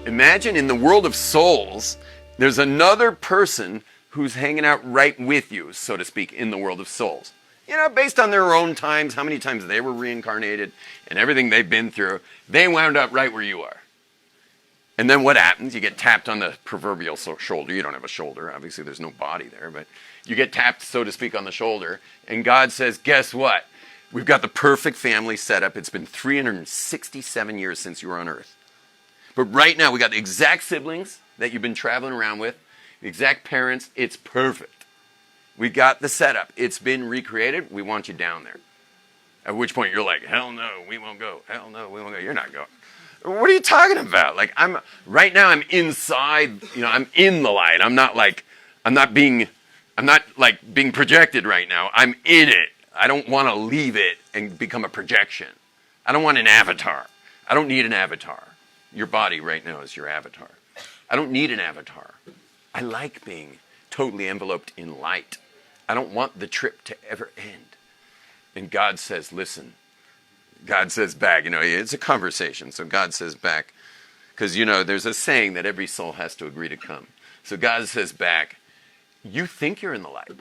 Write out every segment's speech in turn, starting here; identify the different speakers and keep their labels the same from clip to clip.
Speaker 1: Imagine in the world of souls, there's another person who's hanging out right with you, so to speak, in the world of souls. You know, based on their own times, how many times they were reincarnated, and everything they've been through, they wound up right where you are. And then what happens? You get tapped on the proverbial shoulder. You don't have a shoulder. Obviously, there's no body there, but you get tapped, so to speak, on the shoulder, and God says, guess what? We've got the perfect family set up. It's been 367 years since you were on Earth. But right now, we got the exact siblings that you've been traveling around with, the exact parents. It's perfect. We got the setup. It's been recreated. We want you down there. At which point, you're like, hell no, we won't go. Hell no, we won't go. You're not going. What are you talking about? Like, right now, I'm inside, I'm in the light. I'm not being projected right now. I'm in it. I don't want to leave it and become a projection. I don't want an avatar. I don't need an avatar. Your body right now is your avatar. I don't need an avatar. I like being totally enveloped in light. I don't want the trip to ever end. And God says, listen. God says back, it's a conversation. So God says back, because, there's a saying that every soul has to agree to come. So God says back, you think you're in the light.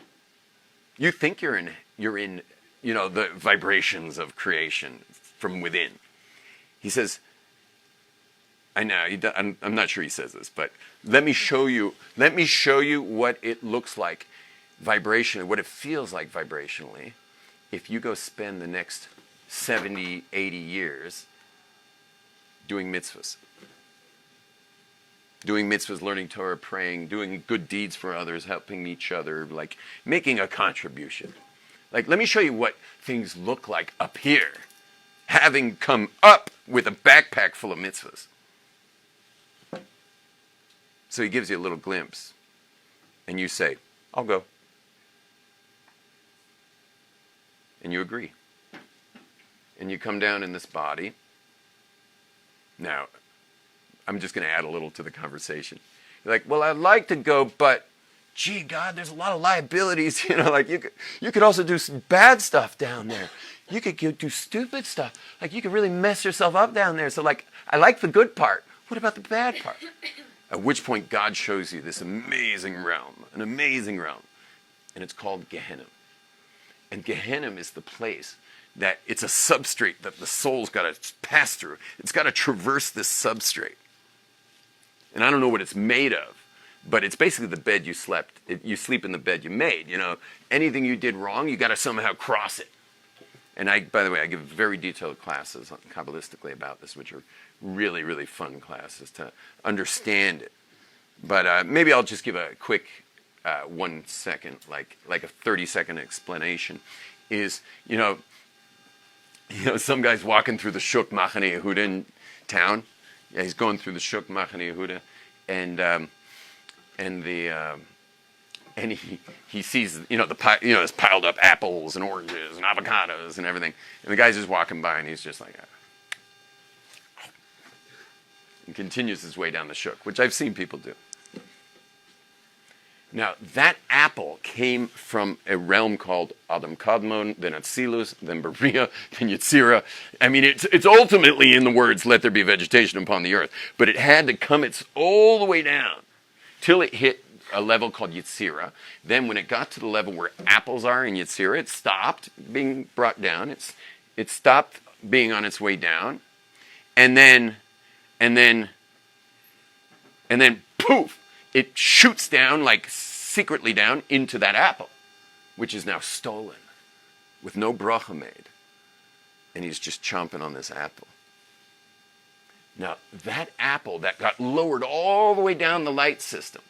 Speaker 1: You think you're in, the vibrations of creation from within. He says, I know, I'm not sure he says this, but let me show you what it looks like vibrationally, what it feels like vibrationally, if you go spend the next 70, 80 years doing mitzvahs. Doing mitzvahs, learning Torah, praying, doing good deeds for others, helping each other, like making a contribution. Like, let me show you what things look like up here, having come up with a backpack full of mitzvahs. So he gives you a little glimpse, and you say, I'll go. And you agree. And you come down in this body. Now, I'm just going to add a little to the conversation. You're like, well, I'd like to go, but, gee, God, there's a lot of liabilities. You could also do some bad stuff down there. You could do stupid stuff. Like, you could really mess yourself up down there. So, I like the good part. What about the bad part? At which point, God shows you this amazing realm, an amazing realm. And it's called Gehenom. And Gehenom is the place that it's a substrate that the soul's got to pass through. It's got to traverse this substrate. And I don't know what it's made of, but it's basically the bed you slept. You sleep in the bed you made. Anything you did wrong, you got to somehow cross it. And by the way, I give very detailed classes Kabbalistically about this, which are really, really fun classes to understand it. But maybe I'll just give a quick 1 second, like a 30-second explanation. Is, some guy's walking through the Shuk Machane Yehuda in town. Yeah, he's going through the Shuk Machane Yehuda, and he sees, there's piled up apples and oranges and avocados and everything. And the guy's just walking by, and he's just like, and continues his way down the shuk, which I've seen people do. Now, that apple came from a realm called Adam Kadmon, then Atzilus, then Beria, then Yetzirah. I mean, it's ultimately in the words, let there be vegetation upon the earth. But it had to come all the way down till it hit a level called Yetzirah. Then when it got to the level where apples are in Yetzirah, it stopped being brought down. It stopped being on its way down. And then poof, it shoots down, like secretly down, into that apple, which is now stolen, with no bracha made. And he's just chomping on this apple. Now, that apple that got lowered all the way down the light system,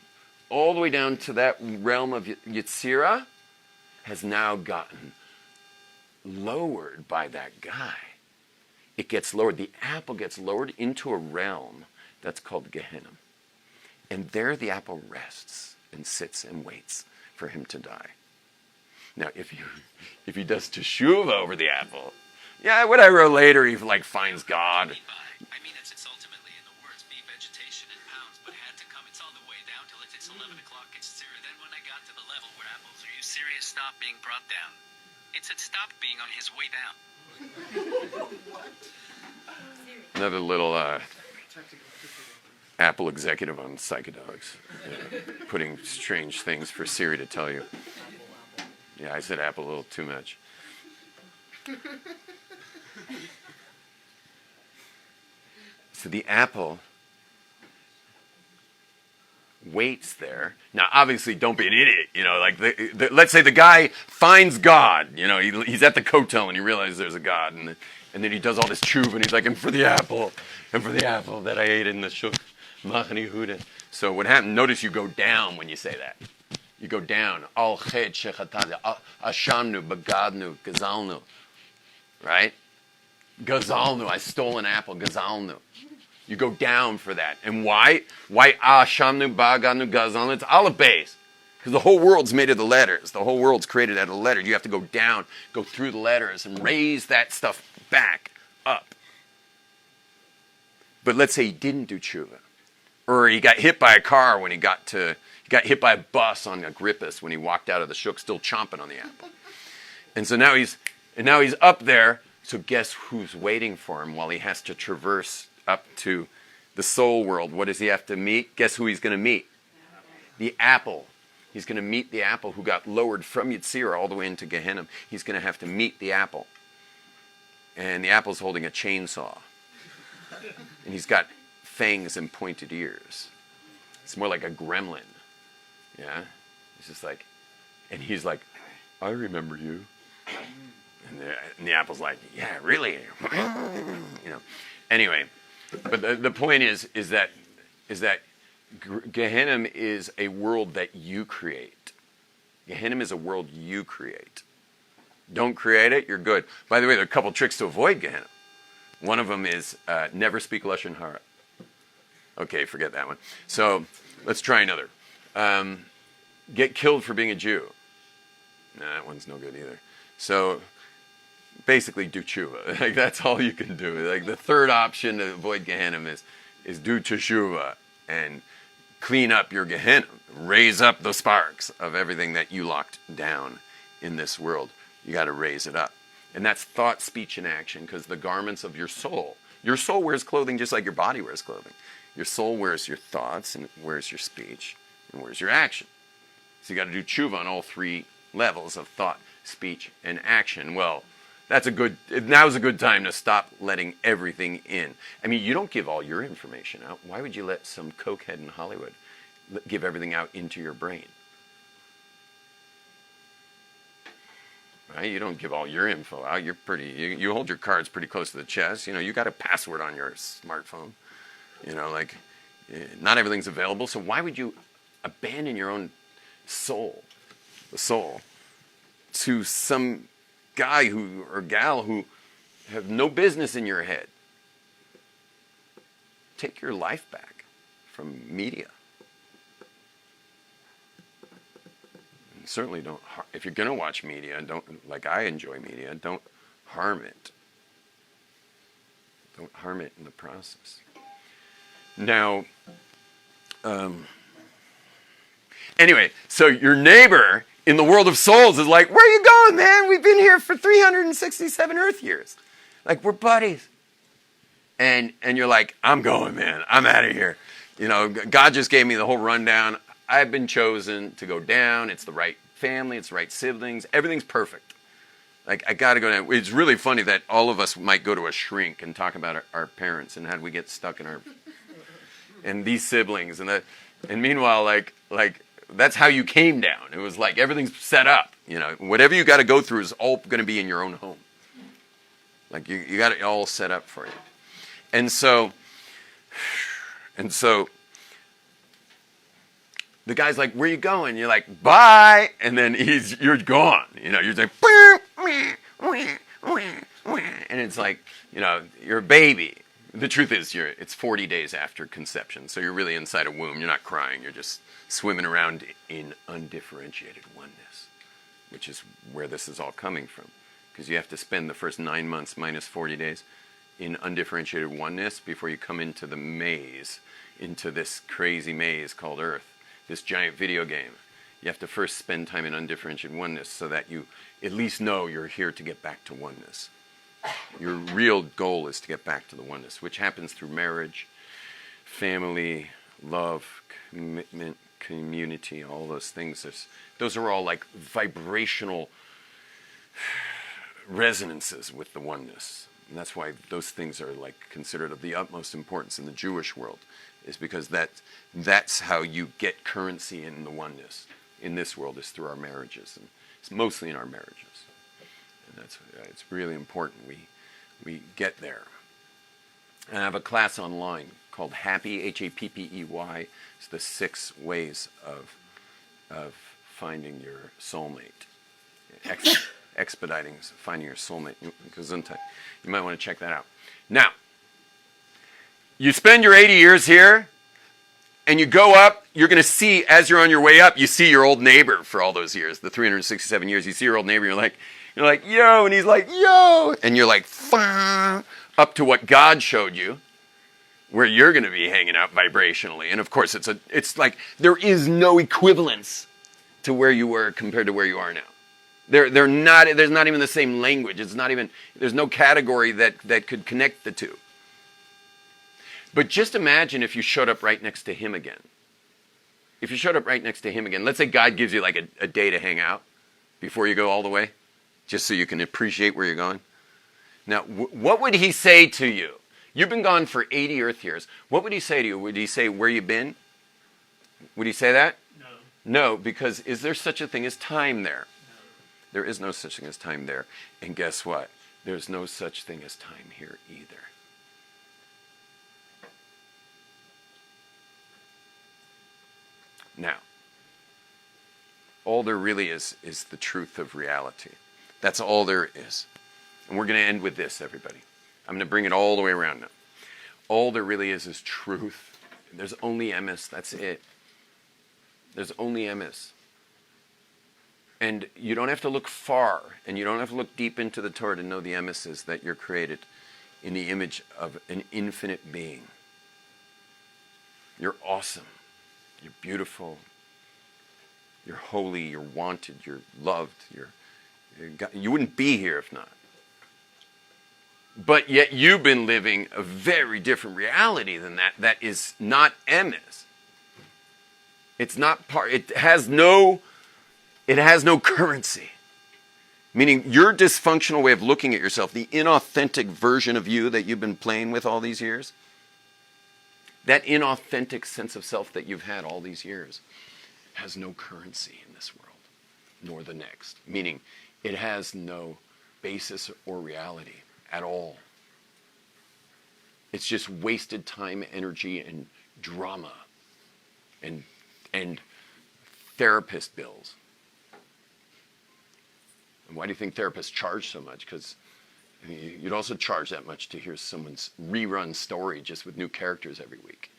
Speaker 1: all the way down to that realm of Yetzirah, has now gotten lowered by that guy. It gets lowered. The apple gets lowered into a realm that's called Gehenom. And there the apple rests and sits and waits for him to die. Now, if he does teshuva over the apple, yeah, whatever. Later he like finds God.
Speaker 2: I mean, it's ultimately in the words, be vegetation in pounds, but had to come. It's all the way down till it's 11 o'clock. It's serious. Then when I got to the level where apples, are you serious? Stop being brought down. It said stop being on his way down.
Speaker 1: Another little Apple executive on psychedelics, putting strange things for Siri to tell you. Yeah, I said Apple a little too much. So the apple waits there. Now, obviously, don't be an idiot. Like let's say the guy finds God. He's at the kotel and he realizes there's a God, and then he does all this tshuva, and he's like, and for the apple that I ate in the shuk machani huda. So what happened? Notice you go down when you say that. You go down. Al chet shechatad ashamnu bagadnu gazalnu. Right? Gazalnu. I stole an apple. Gazalnu. You go down for that. And why? Why Shamnu, Baganu, Gazalnu? It's aleph base. Because the whole world's made of the letters. The whole world's created out of the letters. You have to go down, go through the letters, and raise that stuff back up. But let's say he didn't do tshuva. Or he got hit by a car when he got hit by a bus on Agrippus when he walked out of the shuk still chomping on the apple. And so now he's up there. So guess who's waiting for him while he has to traverse up to the soul world? What does he have to meet? Guess who he's going to meet? The apple. He's going to meet the apple who got lowered from Yitzhira all the way into Gehenom. He's going to have to meet the apple. And the apple's holding a chainsaw. And he's got fangs and pointed ears. It's more like a gremlin. Yeah? He's just like, and he's like, I remember you. And the apple's like, yeah, really? Anyway. But the point is that Gehenom is a world that you create. Gehenom is a world you create. Don't create it, you're good. By the way, there are a couple tricks to avoid Gehenom. One of them is never speak Lashon Hara. Okay, forget that one. So let's try another. Get killed for being a Jew. Nah, that one's no good either. So basically do tshuva. Like that's all you can do. Like the third option to avoid Gehenom is do teshuva and clean up your Gehenom. Raise up the sparks of everything that you locked down in this world. You got to raise it up. And that's thought, speech, and action, because the garments of your soul wears clothing just like your body wears clothing. Your soul wears your thoughts and wears your speech and wears your action. So you got to do tshuva on all three levels of thought, speech, and action. Well, now's a good time to stop letting everything in. I mean, you don't give all your information out. Why would you let some cokehead in Hollywood give everything out into your brain? Right? You don't give all your info out. You hold your cards pretty close to the chest. You got a password on your smartphone. Not everything's available. So why would you abandon your own soul, the soul, to some guy or gal who have no business in your head? Take your life back from media. And certainly don't, if you're going to watch media, like I enjoy media, don't harm it. Don't harm it in the process. Now, anyway, so your neighbor in the world of souls is like, where are you going, man? We've been here for 367 Earth years. Like, we're buddies. And you're like, I'm going, man. I'm out of here. God just gave me the whole rundown. I've been chosen to go down. It's the right family. It's the right siblings. Everything's perfect. Like, I got to go down. It's really funny that all of us might go to a shrink and talk about our parents and how we get stuck in and these siblings. And meanwhile, like, that's how you came down. It was like everything's set up. Whatever you got to go through is all going to be in your own home. Like you got it all set up for you. And so the guy's like, where you going? You're like, bye. And then you're gone. You're like, and it's like, you're a baby. The truth is, it's 40 days after conception. So you're really inside a womb. You're not crying. You're just swimming around in undifferentiated oneness. which is where this is all coming from. Because you have to spend the first 9 months minus 40 days in undifferentiated oneness before you come into the maze, into this crazy maze called Earth, this giant video game. You have to first spend time in undifferentiated oneness so that you at least know you're here to get back to oneness. Your real goal is to get back to the oneness, which happens through marriage, family, love, commitment, community, all those things. Those are all like vibrational resonances with the oneness. And that's why those things are like considered of the utmost importance in the Jewish world, is because that's how you get currency in the oneness in this world, is through our marriages. And it's mostly in our marriages. And it's really important we get there. And I have a class online called Happy, Happey. It's the 6 ways of finding your soulmate. Expediting finding your soulmate. Gesundheit. You might want to check that out. Now, you spend your 80 years here, and you go up, you're going to see, as you're on your way up, you see your old neighbor for all those years, the 367 years. You see your old neighbor, you're like, yo, and he's like, yo, and you're like, Fah, up to what God showed you, where you're going to be hanging out vibrationally. And of course, it's like there is no equivalence to where you were compared to where you are now. There's not even the same language. There's no category that could connect the two. But just imagine if you showed up right next to him again. If you showed up right next to him again, let's say God gives you like a day to hang out before you go all the way, just so you can appreciate where you're going. Now, what would he say to you? You've been gone for 80 Earth years. What would he say to you? Would he say where you've been? Would he say that?
Speaker 3: No.
Speaker 1: No, because is there such a thing as time there?
Speaker 3: No.
Speaker 1: There is no such thing as time there. And guess what? There's no such thing as time here either. Now, all there really is the truth of reality. That's all there is. And we're going to end with this, everybody. I'm going to bring it all the way around now. All there really is truth. There's only emes. That's it. There's only emes. And you don't have to look far, and you don't have to look deep into the Torah to know the emes is that you're created in the image of an infinite being. You're awesome. You're beautiful. You're holy. You're wanted. You're loved. You wouldn't be here if not. But yet you've been living a very different reality than that. That is not emes. It's not part. It has no currency. Meaning your dysfunctional way of looking at yourself, the inauthentic version of you that you've been playing with all these years, that inauthentic sense of self that you've had all these years has no currency in this world, nor the next. Meaning it has no basis or reality at all. It's just wasted time, energy, and drama, and therapist bills. And why do you think therapists charge so much? Because you'd also charge that much to hear someone's rerun story just with new characters every week,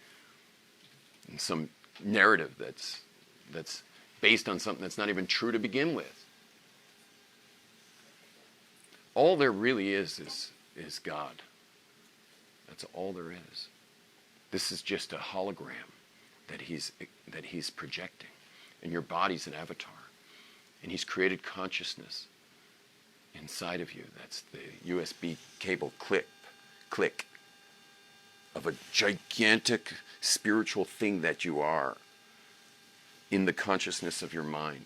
Speaker 1: and some narrative that's based on something that's not even true to begin with. All there really is God. That's all there is. This is just a hologram that he's projecting. And your body's an avatar. And he's created consciousness inside of you. That's the USB cable click of a gigantic spiritual thing that you are in the consciousness of your mind.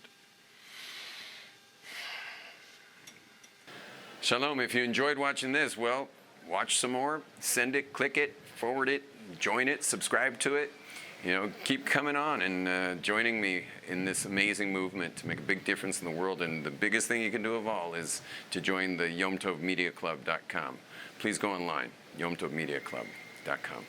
Speaker 1: Shalom. If you enjoyed watching this, well, watch some more, send it, click it, forward it, join it, subscribe to it. Keep coming on and joining me in this amazing movement to make a big difference in the world. And the biggest thing you can do of all is to join the Yom Tov Media Club.com. Please go online, YomTovMediaClub.com.